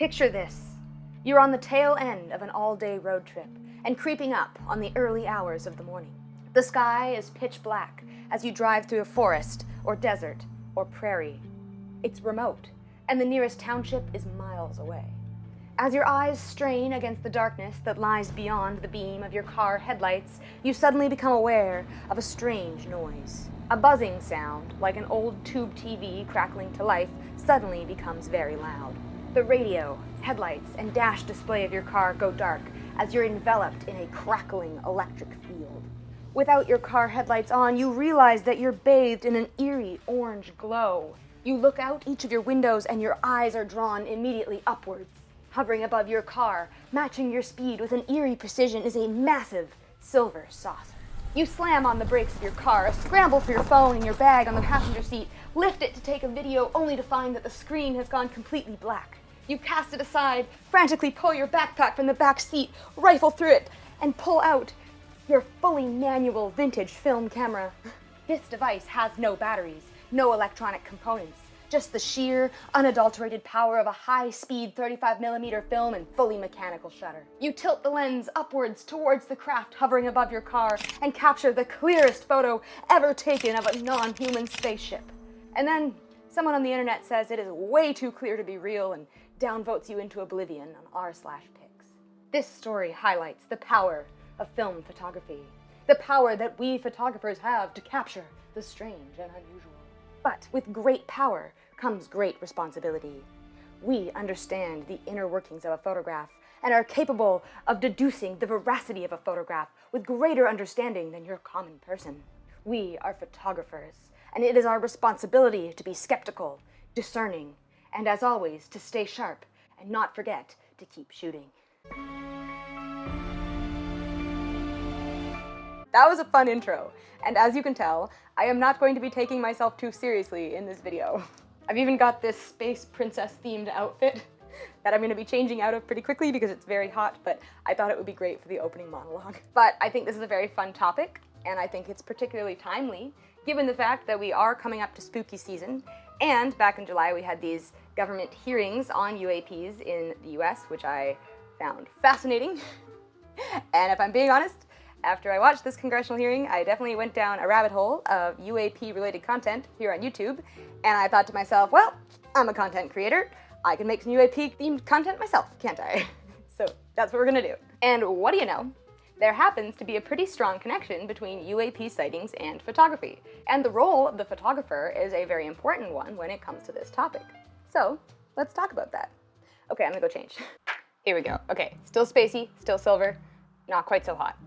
Picture this. You're on the tail end of an all-day road trip and creeping up on the early hours of the morning. The sky is pitch black as you drive through a forest or desert or prairie. It's remote, and the nearest township is miles away. As your eyes strain against the darkness that lies beyond the beam of your car headlights, you suddenly become aware of a strange noise. A buzzing sound, like an old tube TV crackling to life, suddenly becomes very loud. The radio, headlights, and dash display of your car go dark as you're enveloped in a crackling electric field. Without your car headlights on, you realize that you're bathed in an eerie orange glow. You look out each of your windows and your eyes are drawn immediately upwards. Hovering above your car, matching your speed with an eerie precision, is a massive silver saucer. You slam on the brakes of your car, scramble for your phone in your bag on the passenger seat, lift it to take a video only to find that the screen has gone completely black. You cast it aside, frantically pull your backpack from the back seat, rifle through it, and pull out your fully manual vintage film camera. This device has no batteries, no electronic components, just the sheer, unadulterated power of a high-speed 35mm film and fully mechanical shutter. You tilt the lens upwards towards the craft hovering above your car and capture the clearest photo ever taken of a non-human spaceship. And then someone on the internet says it is way too clear to be real and downvotes you into oblivion on r/pics. This story highlights the power of film photography, the power that we photographers have to capture the strange and unusual. But with great power comes great responsibility. We understand the inner workings of a photograph and are capable of deducing the veracity of a photograph with greater understanding than your common person. We are photographers, and it is our responsibility to be skeptical, discerning, and as always, to stay sharp and not forget to keep shooting. That was a fun intro, and as you can tell, I am not going to be taking myself too seriously in this video. I've even got this space princess themed outfit that I'm going to be changing out of pretty quickly because it's very hot, but I thought it would be great for the opening monologue. But I think this is a very fun topic, and I think it's particularly timely given the fact that we are coming up to spooky season, and back in July we had these government hearings on UAPs in the US, which I found fascinating. And if I'm being honest, after I watched this congressional hearing, I definitely went down a rabbit hole of UAP-related content here on YouTube, and I thought to myself, well, I'm a content creator. I can make some UAP-themed content myself, can't I? So that's what we're gonna do. And what do you know? There happens to be a pretty strong connection between UAP sightings and photography, and the role of the photographer is a very important one when it comes to this topic. So let's talk about that. Okay, I'm gonna go change. Here we go. Okay, still spacey, still silver, not quite so hot.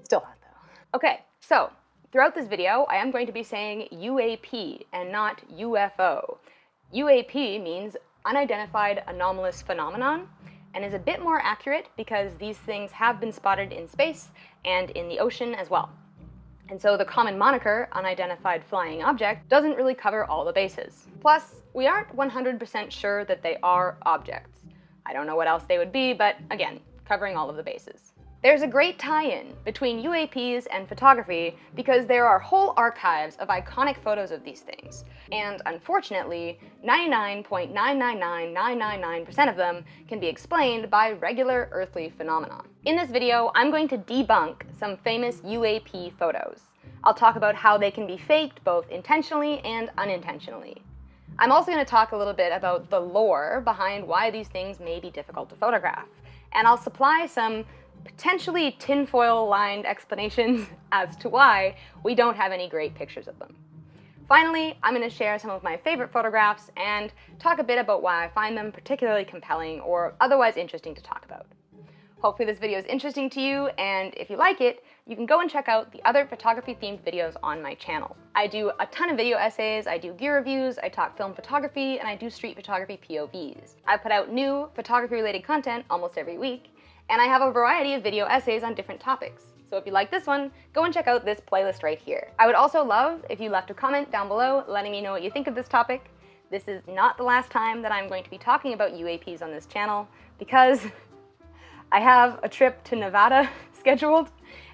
Still hot though. Okay, so throughout this video, I am going to be saying UAP and not UFO. UAP means unidentified anomalous phenomenon and is a bit more accurate because these things have been spotted in space and in the ocean as well. And so the common moniker, unidentified flying object, doesn't really cover all the bases. Plus, we aren't 100% sure that they are objects. I don't know what else they would be, but again, covering all of the bases. There's a great tie-in between UAPs and photography because there are whole archives of iconic photos of these things. And unfortunately, 99.999999% of them can be explained by regular earthly phenomena. In this video, I'm going to debunk some famous UAP photos. I'll talk about how they can be faked both intentionally and unintentionally. I'm also going to talk a little bit about the lore behind why these things may be difficult to photograph. And I'll supply some potentially tinfoil-lined explanations as to why we don't have any great pictures of them. Finally, I'm going to share some of my favorite photographs and talk a bit about why I find them particularly compelling or otherwise interesting to talk about. Hopefully this video is interesting to you, and if you like it, you can go and check out the other photography-themed videos on my channel. I do a ton of video essays, I do gear reviews, I talk film photography, and I do street photography POVs. I put out new photography-related content almost every week, and I have a variety of video essays on different topics. So if you like this one, go and check out this playlist right here. I would also love if you left a comment down below letting me know what you think of this topic. This is not the last time that I'm going to be talking about UAPs on this channel because I have a trip to Nevada scheduled,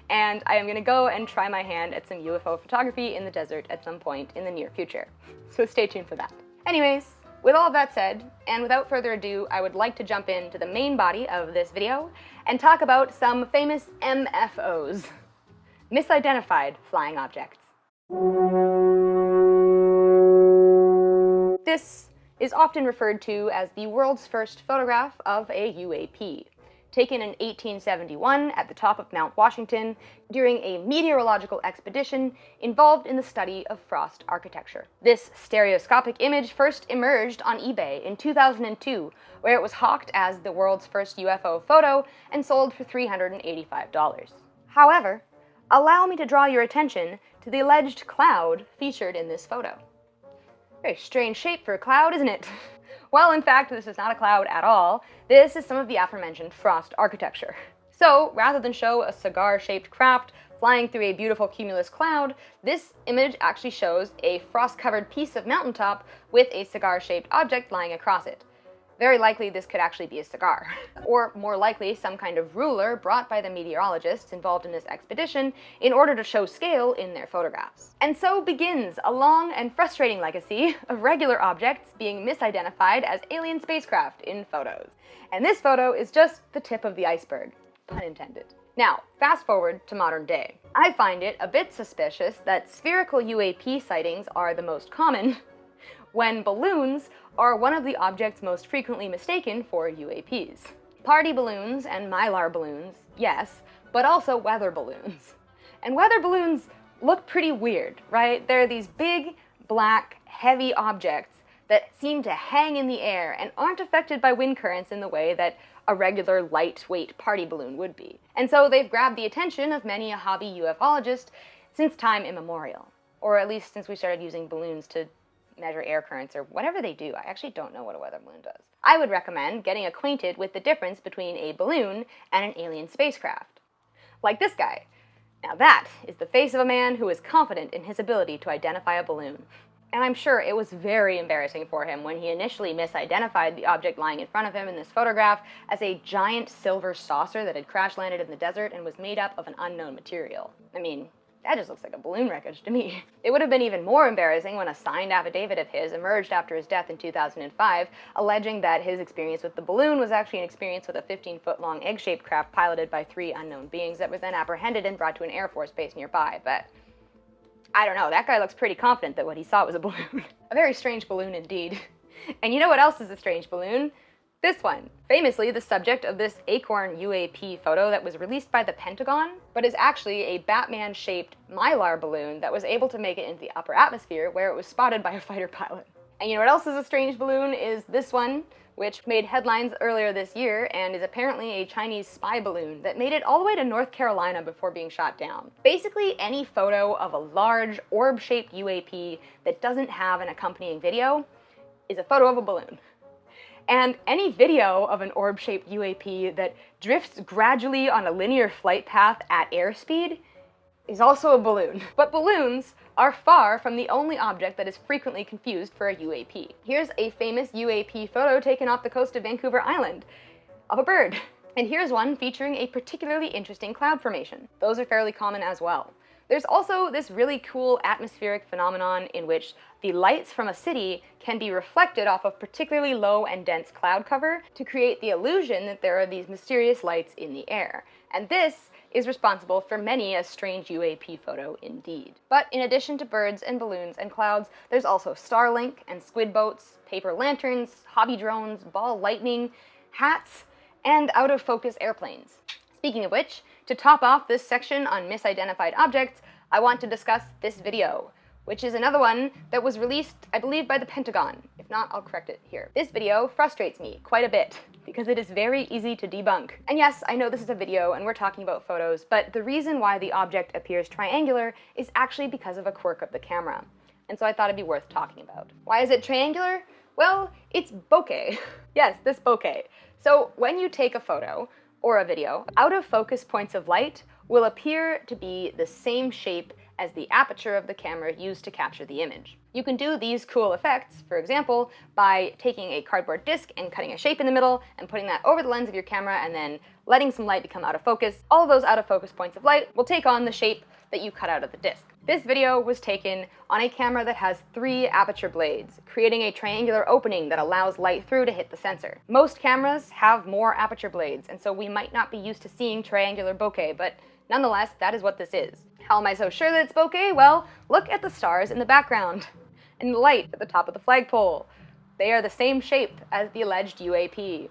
and I am going to go and try my hand at some UFO photography in the desert at some point in the near future. So stay tuned for that. Anyways, With all of that said, and without further ado, I would like to jump into the main body of this video and talk about some famous MFOs, misidentified flying objects. This is often referred to as the world's first photograph of a UAP, taken in 1871 at the top of Mount Washington during a meteorological expedition involved in the study of frost architecture. This stereoscopic image first emerged on eBay in 2002, where it was hawked as the world's first UFO photo and sold for $385. However, allow me to draw your attention to the alleged cloud featured in this photo. Very strange shape for a cloud, isn't it? Well, in fact, this is not a cloud at all. This is some of the aforementioned frost architecture. So, rather than show a cigar-shaped craft flying through a beautiful cumulus cloud, this image actually shows a frost-covered piece of mountaintop with a cigar-shaped object lying across it. Very likely this could actually be a cigar. Or more likely some kind of ruler brought by the meteorologists involved in this expedition in order to show scale in their photographs. And so begins a long and frustrating legacy of regular objects being misidentified as alien spacecraft in photos. And this photo is just the tip of the iceberg, pun intended. Now, fast forward to modern day. I find it a bit suspicious that spherical UAP sightings are the most common, when balloons are one of the objects most frequently mistaken for UAPs. Party balloons and mylar balloons, yes, but also weather balloons. And weather balloons look pretty weird, right? They're these big, black, heavy objects that seem to hang in the air and aren't affected by wind currents in the way that a regular lightweight party balloon would be. And so they've grabbed the attention of many a hobby ufologist since time immemorial, or at least since we started using balloons to measure air currents or whatever they do. I actually don't know what a weather balloon does. I would recommend getting acquainted with the difference between a balloon and an alien spacecraft. Like this guy. Now that is the face of a man who is confident in his ability to identify a balloon. And I'm sure it was very embarrassing for him when he initially misidentified the object lying in front of him in this photograph as a giant silver saucer that had crash landed in the desert and was made up of an unknown material. I mean, that just looks like a balloon wreckage to me. It would have been even more embarrassing when a signed affidavit of his emerged after his death in 2005, alleging that his experience with the balloon was actually an experience with a 15-foot-long egg-shaped craft piloted by 3 unknown beings that were then apprehended and brought to an Air Force base nearby. But I don't know, that guy looks pretty confident that what he saw was a balloon. A very strange balloon indeed. And you know what else is a strange balloon? This one, famously the subject of this acorn UAP photo that was released by the Pentagon, but is actually a Batman-shaped mylar balloon that was able to make it into the upper atmosphere where it was spotted by a fighter pilot. And you know what else is a strange balloon is this one, which made headlines earlier this year and is apparently a Chinese spy balloon that made it all the way to North Carolina before being shot down. Basically, any photo of a large orb-shaped UAP that doesn't have an accompanying video is a photo of a balloon. And any video of an orb-shaped UAP that drifts gradually on a linear flight path at airspeed is also a balloon. But balloons are far from the only object that is frequently confused for a UAP. Here's a famous UAP photo taken off the coast of Vancouver Island of a bird. And here's one featuring a particularly interesting cloud formation. Those are fairly common as well. There's also this really cool atmospheric phenomenon in which the lights from a city can be reflected off of particularly low and dense cloud cover to create the illusion that there are these mysterious lights in the air. And this is responsible for many a strange UAP photo indeed. But in addition to birds and balloons and clouds, there's also Starlink and squid boats, paper lanterns, hobby drones, ball lightning, hats, and out-of-focus airplanes. Speaking of which, to top off this section on misidentified objects, I want to discuss this video, which is another one that was released, I believe, by the Pentagon. If not, I'll correct it here. This video frustrates me quite a bit because it is very easy to debunk. And yes, I know this is a video and we're talking about photos, but the reason why the object appears triangular is actually because of a quirk of the camera. And so I thought it'd be worth talking about. Why is it triangular? Well, it's bokeh. Yes, this bokeh. So when you take a photo, or a video, out-of-focus points of light will appear to be the same shape as the aperture of the camera used to capture the image. You can do these cool effects, for example, by taking a cardboard disc and cutting a shape in the middle and putting that over the lens of your camera and then letting some light become out of focus. All of those out-of-focus points of light will take on the shape that you cut out of the disc. This video was taken on a camera that has 3 aperture blades, creating a triangular opening that allows light through to hit the sensor. Most cameras have more aperture blades, and so we might not be used to seeing triangular bokeh, but nonetheless, that is what this is. How am I so sure that it's bokeh? Well, look at the stars in the background, and the light at the top of the flagpole. They are the same shape as the alleged UAP.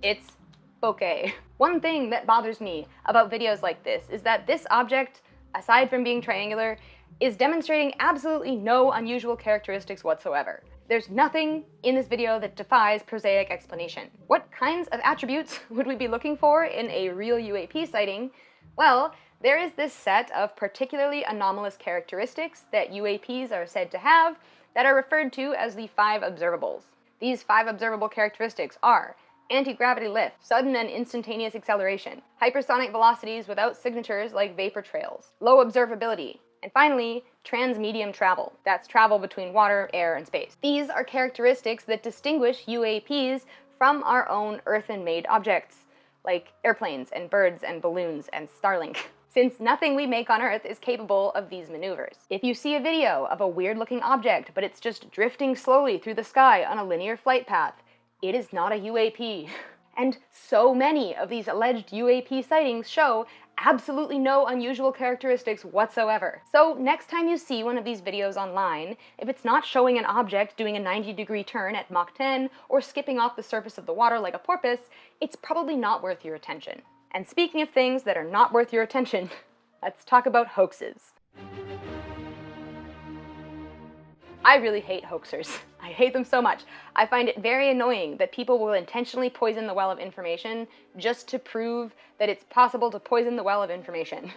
It's bokeh. One thing that bothers me about videos like this is that this object, aside from being triangular, is demonstrating absolutely no unusual characteristics whatsoever. There's nothing in this video that defies prosaic explanation. What kinds of attributes would we be looking for in a real UAP sighting? Well, there is this set of particularly anomalous characteristics that UAPs are said to have that are referred to as the 5 observables. These 5 observable characteristics are anti-gravity lift, sudden and instantaneous acceleration, hypersonic velocities without signatures like vapor trails, low observability, and finally, transmedium travel. That's travel between water, air, and space. These are characteristics that distinguish UAPs from our own earthen-made objects, like airplanes and birds and balloons and Starlink, since nothing we make on Earth is capable of these maneuvers. If you see a video of a weird-looking object, but it's just drifting slowly through the sky on a linear flight path, it is not a UAP. And so many of these alleged UAP sightings show absolutely no unusual characteristics whatsoever. So next time you see one of these videos online, if it's not showing an object doing a 90-degree turn at Mach 10 or skipping off the surface of the water like a porpoise, it's probably not worth your attention. And speaking of things that are not worth your attention, let's talk about hoaxes. I really hate hoaxers. I hate them so much. I find it very annoying that people will intentionally poison the well of information just to prove that it's possible to poison the well of information.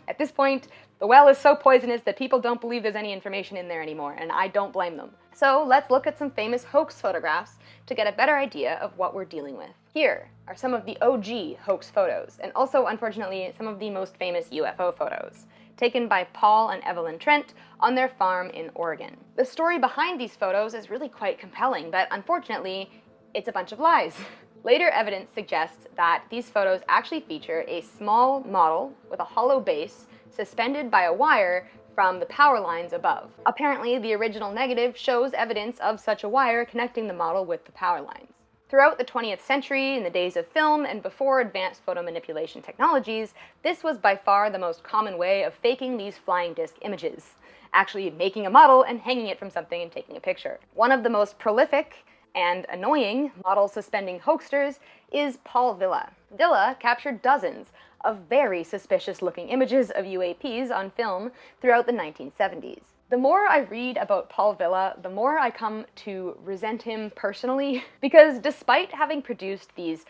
At this point, the well is so poisonous that people don't believe there's any information in there anymore, and I don't blame them. So let's look at some famous hoax photographs to get a better idea of what we're dealing with. Here are some of the OG hoax photos, and also, unfortunately, some of the most famous UFO photos, taken by Paul and Evelyn Trent on their farm in Oregon. The story behind these photos is really quite compelling, but unfortunately, it's a bunch of lies. Later evidence suggests that these photos actually feature a small model with a hollow base suspended by a wire from the power lines above. Apparently, the original negative shows evidence of such a wire connecting the model with the power lines. Throughout the 20th century, in the days of film and before advanced photo manipulation technologies, this was by far the most common way of faking these flying disc images, actually making a model and hanging it from something and taking a picture. One of the most prolific and annoying model suspending hoaxers is Paul Villa. Villa captured dozens of very suspicious-looking images of UAPs on film throughout the 1970s. The more I read about Paul Villa, the more I come to resent him personally, because despite having produced these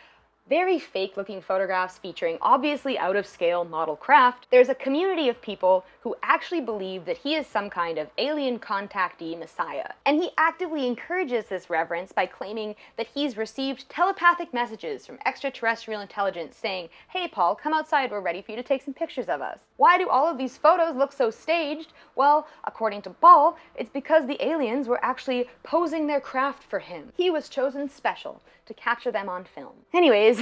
very fake-looking photographs featuring obviously out-of-scale model craft, there's a community of people who actually believe that he is some kind of alien contactee messiah. And he actively encourages this reverence by claiming that he's received telepathic messages from extraterrestrial intelligence saying, "Hey Paul, come outside, we're ready for you to take some pictures of us." Why do all of these photos look so staged? Well, according to Paul, it's because the aliens were actually posing their craft for him. He was chosen special to capture them on film. Anyways,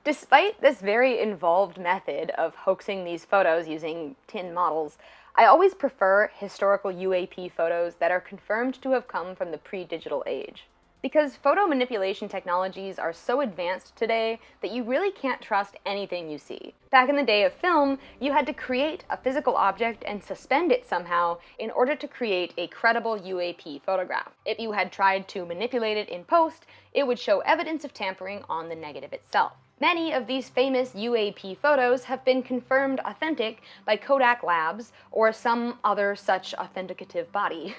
despite this very involved method of hoaxing these photos using tin models, I always prefer historical UAP photos that are confirmed to have come from the pre-digital age. Because photo manipulation technologies are so advanced today that you really can't trust anything you see. Back in the day of film, you had to create a physical object and suspend it somehow in order to create a credible UAP photograph. If you had tried to manipulate it in post, it would show evidence of tampering on the negative itself. Many of these famous UAP photos have been confirmed authentic by Kodak Labs or some other such authenticative body.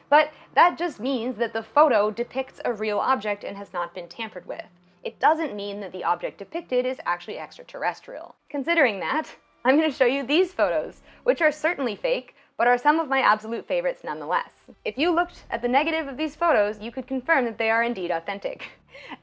But that just means that the photo depicts a real object and has not been tampered with. It doesn't mean that the object depicted is actually extraterrestrial. Considering that, I'm going to show you these photos, which are certainly fake, but are some of my absolute favorites nonetheless. If you looked at the negative of these photos, you could confirm that they are indeed authentic.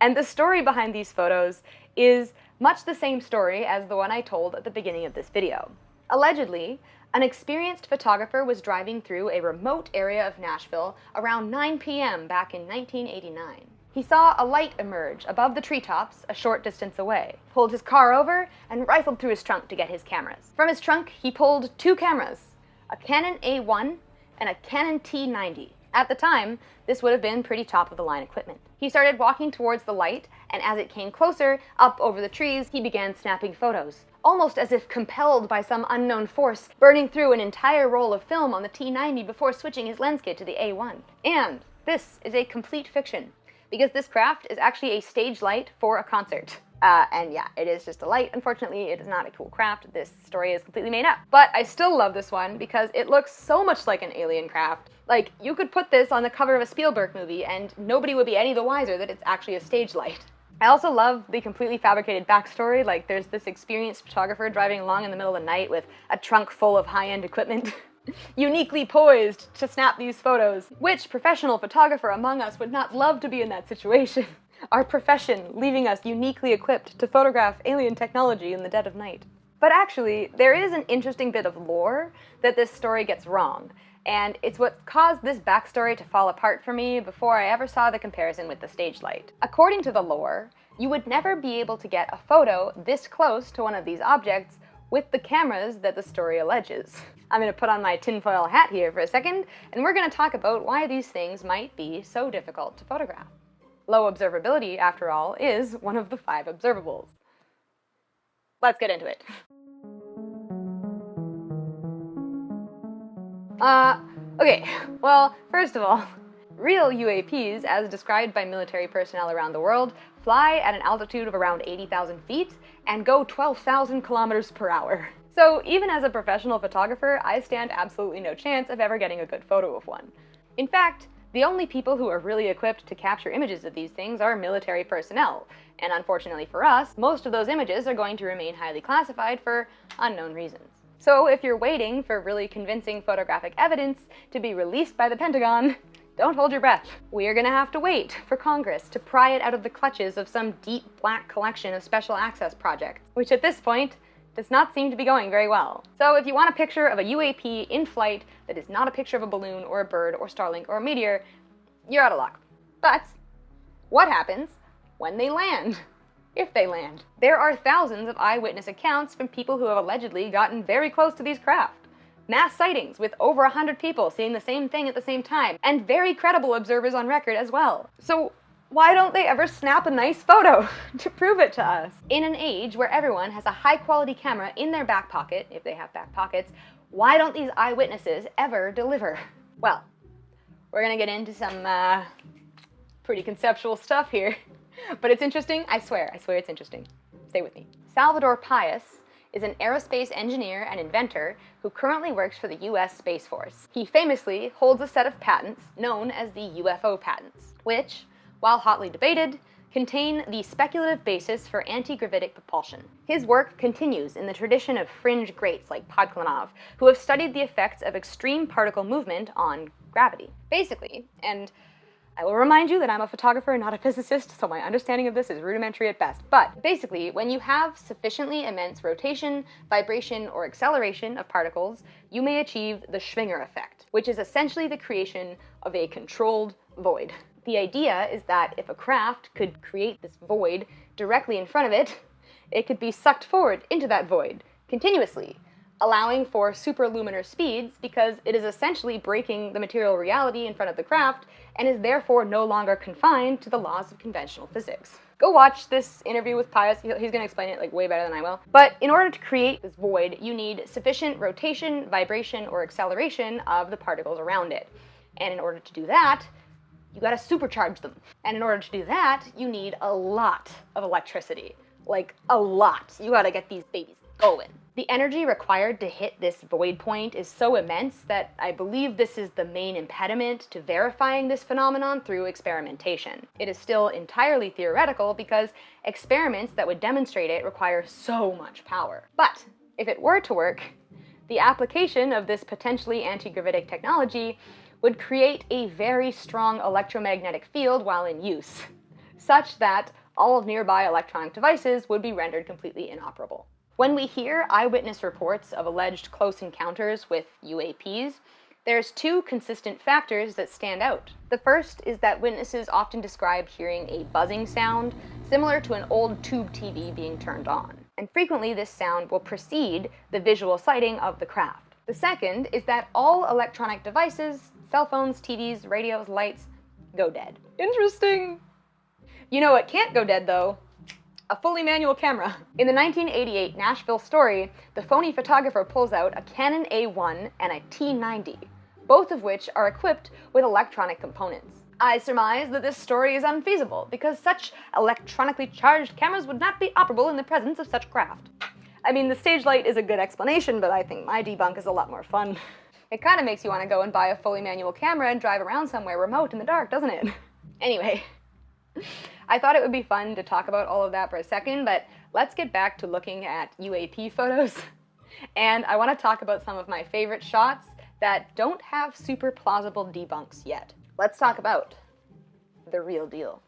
And the story behind these photos is much the same story as the one I told at the beginning of this video. Allegedly, an experienced photographer was driving through a remote area of Nashville around 9 p.m. back in 1989. He saw a light emerge above the treetops a short distance away, pulled his car over, and rifled through his trunk to get his cameras. From his trunk, he pulled 2 cameras, a Canon A1 and a Canon T90. At the time, this would have been pretty top-of-the-line equipment. He started walking towards the light, and as it came closer, up over the trees, he began snapping photos, almost as if compelled by some unknown force, burning through an entire roll of film on the T90 before switching his lens kit to the A1. And this is a complete fiction, because this craft is actually a stage light for a concert. And yeah, it is just a light. Unfortunately, it is not a cool craft. This story is completely made up. But I still love this one because it looks so much like an alien craft. Like, you could put this on the cover of a Spielberg movie and nobody would be any the wiser that it's actually a stage light. I also love the completely fabricated backstory. Like, there's this experienced photographer driving along in the middle of the night with a trunk full of high-end equipment, uniquely poised to snap these photos. Which professional photographer among us would not love to be in that situation? Our profession leaving us uniquely equipped to photograph alien technology in the dead of night. But actually, there is an interesting bit of lore that this story gets wrong, and it's what caused this backstory to fall apart for me before I ever saw the comparison with the stage light. According to the lore, you would never be able to get a photo this close to one of these objects with the cameras that the story alleges. I'm going to put on my tinfoil hat here for a second, and we're going to talk about why these things might be so difficult to photograph. Low observability, after all, is one of the 5 observables. Let's get into it. Okay, well, first of all, real UAPs, as described by military personnel around the world, fly at an altitude of around 80,000 feet and go 12,000 kilometers per hour. So even as a professional photographer, I stand absolutely no chance of ever getting a good photo of one. In fact, the only people who are really equipped to capture images of these things are military personnel, and unfortunately for us, most of those images are going to remain highly classified for unknown reasons. So if you're waiting for really convincing photographic evidence to be released by the Pentagon, don't hold your breath. We are going to have to wait for Congress to pry it out of the clutches of some deep black collection of special access projects, which at this point does not seem to be going very well. So if you want a picture of a UAP in flight that is not a picture of a balloon or a bird or Starlink or a meteor, you're out of luck. But what happens when they land? If they land. There are thousands of eyewitness accounts from people who have allegedly gotten very close to these craft. Mass sightings with over 100 people seeing the same thing at the same time, and very credible observers on record as well. So why don't they ever snap a nice photo to prove it to us? In an age where everyone has a high-quality camera in their back pocket, if they have back pockets, why don't these eyewitnesses ever deliver? Well, we're gonna get into some pretty conceptual stuff here, but it's interesting, I swear it's interesting. Stay with me. Salvador Payas is an aerospace engineer and inventor who currently works for the US Space Force. He famously holds a set of patents known as the UFO patents, which, while hotly debated, contain the speculative basis for anti-gravitic propulsion. His work continues in the tradition of fringe greats like Podklanov, who have studied the effects of extreme particle movement on gravity. Basically, and I will remind you that I'm a photographer, not a physicist, so my understanding of this is rudimentary at best. But basically, when you have sufficiently immense rotation, vibration, or acceleration of particles, you may achieve the Schwinger effect, which is essentially the creation of a controlled void. The idea is that if a craft could create this void directly in front of it, it could be sucked forward into that void continuously, allowing for superluminous speeds because it is essentially breaking the material reality in front of the craft and is therefore no longer confined to the laws of conventional physics. Go watch this interview with Pius, he's going to explain it like way better than I will. But in order to create this void, you need sufficient rotation, vibration, or acceleration of the particles around it. And in order to do that, you gotta supercharge them. And in order to do that, you need a lot of electricity. Like, a lot. You gotta get these babies going. The energy required to hit this void point is so immense that I believe this is the main impediment to verifying this phenomenon through experimentation. It is still entirely theoretical because experiments that would demonstrate it require so much power. But if it were to work, the application of this potentially anti-gravitic technology would create a very strong electromagnetic field while in use, such that all of nearby electronic devices would be rendered completely inoperable. When we hear eyewitness reports of alleged close encounters with UAPs, there's 2 consistent factors that stand out. The first is that witnesses often describe hearing a buzzing sound similar to an old tube TV being turned on. And frequently this sound will precede the visual sighting of the craft. The second is that all electronic devices, cell phones, TVs, radios, lights, go dead. Interesting. You know what can't go dead though? A fully manual camera. In the 1988 Nashville story, the phony photographer pulls out a Canon A1 and a T90, both of which are equipped with electronic components. I surmise that this story is unfeasible because such electronically charged cameras would not be operable in the presence of such craft. I mean, the stage light is a good explanation, but I think my debunk is a lot more fun. It kind of makes you want to go and buy a fully manual camera and drive around somewhere remote in the dark, doesn't it? Anyway, I thought it would be fun to talk about all of that for a second, but let's get back to looking at UAP photos. And I want to talk about some of my favorite shots that don't have super plausible debunks yet. Let's talk about the real deal.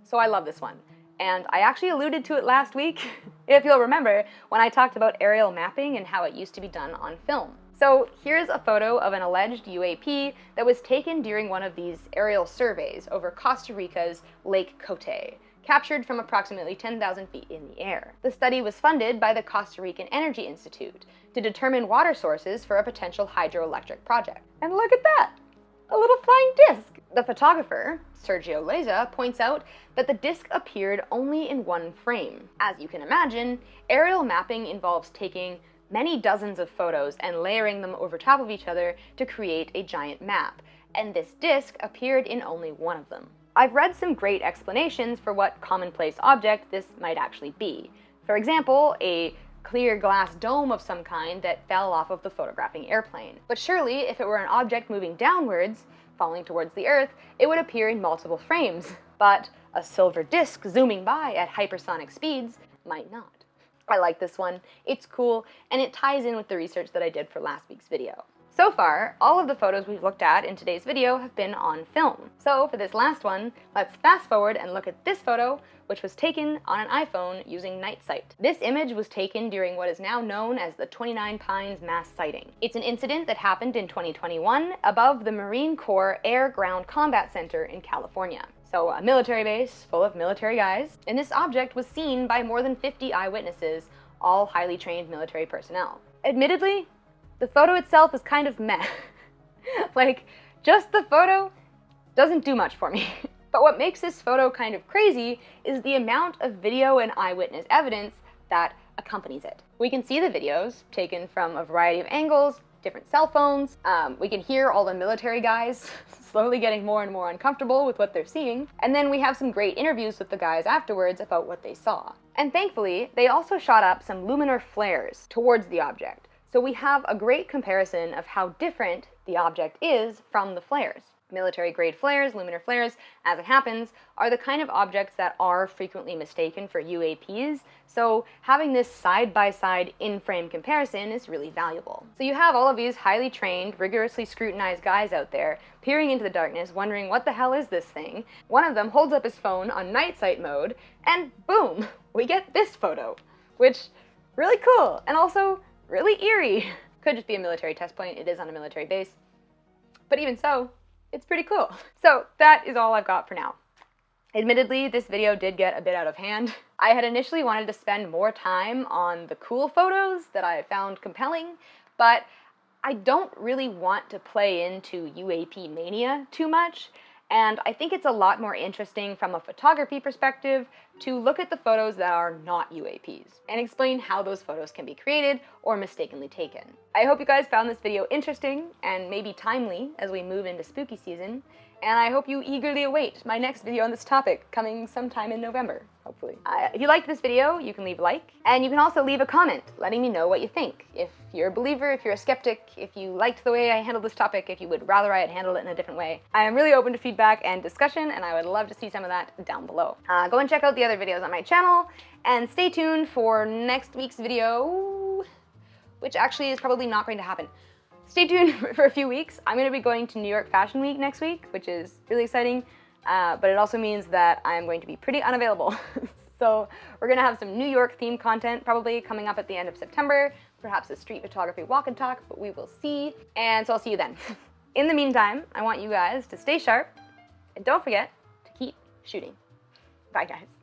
So I love this one, and I actually alluded to it last week, if you'll remember, when I talked about aerial mapping and how it used to be done on film. So here's a photo of an alleged UAP that was taken during one of these aerial surveys over Costa Rica's Lake Cote, captured from approximately 10,000 feet in the air. The study was funded by the Costa Rican Energy Institute to determine water sources for a potential hydroelectric project. And look at that! A little flying disc! The photographer, Sergio Leza, points out that the disc appeared only in one frame. As you can imagine, aerial mapping involves taking many dozens of photos and layering them over top of each other to create a giant map, and this disc appeared in only one of them. I've read some great explanations for what commonplace object this might actually be. For example, a clear glass dome of some kind that fell off of the photographing airplane. But surely, if it were an object moving downwards, falling towards the Earth, it would appear in multiple frames. But a silver disc zooming by at hypersonic speeds might not. I like this one, it's cool, and it ties in with the research that I did for last week's video. So far, all of the photos we've looked at in today's video have been on film. So for this last one, let's fast forward and look at this photo, which was taken on an iPhone using night sight. This image was taken during what is now known as the 29 Pines mass sighting. It's an incident that happened in 2021 above the Marine Corps Air Ground Combat Center in California. So a military base full of military guys, and this object was seen by more than 50 eyewitnesses, all highly trained military personnel. Admittedly, the photo itself is kind of meh. Like, just the photo doesn't do much for me. But what makes this photo kind of crazy is the amount of video and eyewitness evidence that accompanies it. We can see the videos taken from a variety of angles, different cell phones. We can hear all the military guys slowly getting more and more uncomfortable with what they're seeing. And then we have some great interviews with the guys afterwards about what they saw. And thankfully, they also shot up some luminar flares towards the object. So we have a great comparison of how different the object is from the flares. Military-grade flares, luminar flares, as it happens, are the kind of objects that are frequently mistaken for UAPs, so having this side-by-side in-frame comparison is really valuable. So you have all of these highly trained, rigorously scrutinized guys out there peering into the darkness, wondering what the hell is this thing. One of them holds up his phone on night sight mode, and boom, we get this photo, which, really cool, and also really eerie. Could just be a military test point, it is on a military base, but even so, it's pretty cool. So that is all I've got for now. Admittedly, this video did get a bit out of hand. I had initially wanted to spend more time on the cool photos that I found compelling, but I don't really want to play into UAP mania too much, and I think it's a lot more interesting from a photography perspective to look at the photos that are not UAPs and explain how those photos can be created or mistakenly taken. I hope you guys found this video interesting and maybe timely as we move into spooky season, and I hope you eagerly await my next video on this topic coming sometime in November, hopefully. If you liked this video, you can leave a like, and you can also leave a comment letting me know what you think. If you're a believer, if you're a skeptic, if you liked the way I handled this topic, if you would rather I had handled it in a different way. I am really open to feedback and discussion, and I would love to see some of that down below. Go and check out the other videos on my channel, and stay tuned for next week's video, which actually is probably not going to happen. Stay tuned for a few weeks. I'm going to be going to New York Fashion Week next week, which is really exciting, but it also means that I'm going to be pretty unavailable. So we're going to have some New York themed content probably coming up at the end of September, perhaps a street photography walk and talk, but we will see. And so I'll see you then. In the meantime, I want you guys to stay sharp and don't forget to keep shooting. Bye guys.